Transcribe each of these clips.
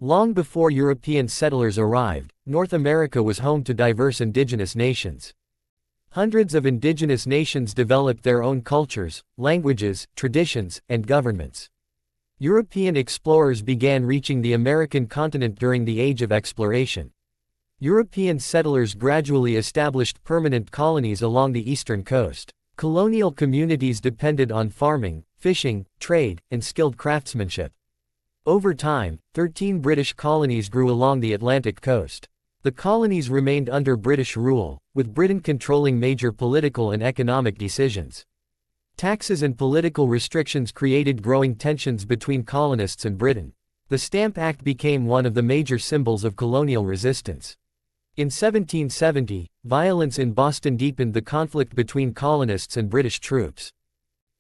Long before European settlers arrived, North America was home to diverse indigenous nations. Hundreds of indigenous nations developed their own cultures, languages, traditions, and governments. European explorers began reaching the American continent during the Age of Exploration. European settlers gradually established permanent colonies along the eastern coast. Colonial communities depended on farming, fishing, trade, and skilled craftsmanship. Over time, 13 British colonies grew along the Atlantic coast. The colonies remained under British rule, with Britain controlling major political and economic decisions. Taxes and political restrictions created growing tensions between colonists and Britain. The Stamp Act became one of the major symbols of colonial resistance. In 1770, violence in Boston deepened the conflict between colonists and British troops.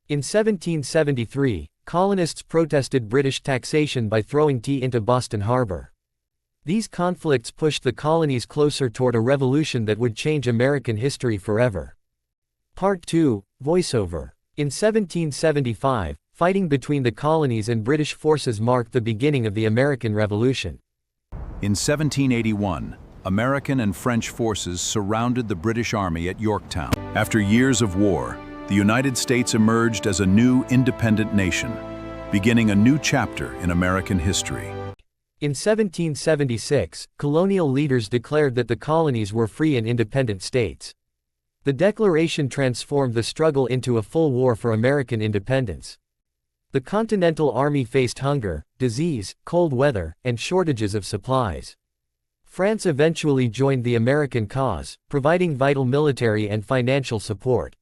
In 1773, colonists protested British taxation by throwing tea into Boston Harbor. These conflicts pushed the colonies closer toward a revolution that would change American history forever. Part 2, Voiceover. In 1775, fighting between the colonies and British forces marked the beginning of the American Revolution. In 1781, American and French forces surrounded the British Army at Yorktown. After years of war, the United States emerged as a new independent nation, beginning a new chapter in American history. In 1776, colonial leaders declared that the colonies were free and independent states. The declaration transformed the struggle into a full war for American independence. The Continental Army faced hunger, disease, cold weather, and shortages of supplies. France eventually joined the American cause, providing vital military and financial support.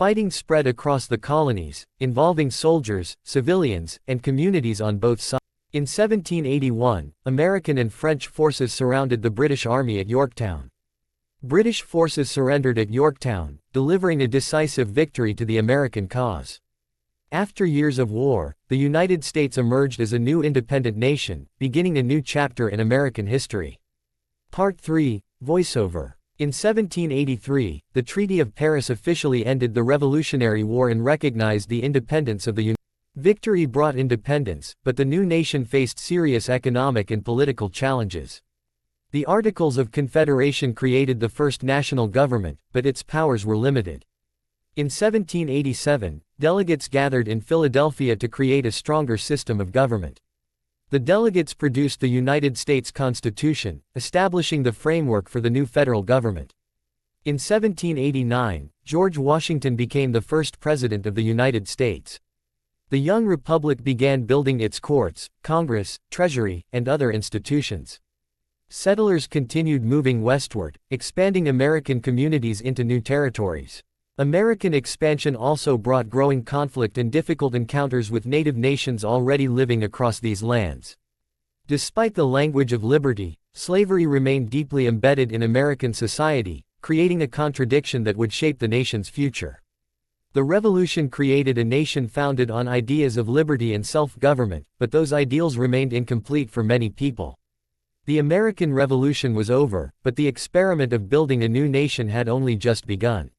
Fighting spread across the colonies, involving soldiers, civilians, and communities on both sides. In 1781, American and French forces surrounded the British Army at Yorktown. British forces surrendered at Yorktown, delivering a decisive victory to the American cause. After years of war, the United States emerged as a new independent nation, beginning a new chapter in American history. Part 3, Voiceover. In 1783, the Treaty of Paris officially ended the Revolutionary War and recognized the independence of the United States. Victory brought independence, but the new nation faced serious economic and political challenges. The Articles of Confederation created the first national government, but its powers were limited. In 1787, delegates gathered in Philadelphia to create a stronger system of government. The delegates produced the United States Constitution, establishing the framework for the new federal government. In 1789, George Washington became the first president of the United States. The young republic began building its courts, Congress, Treasury, and other institutions. Settlers continued moving westward, expanding American communities into new territories. American expansion also brought growing conflict and difficult encounters with native nations already living across these lands. Despite the language of liberty, slavery remained deeply embedded in American society, creating a contradiction that would shape the nation's future. The Revolution created a nation founded on ideas of liberty and self-government, but those ideals remained incomplete for many people. The American Revolution was over, but the experiment of building a new nation had only just begun.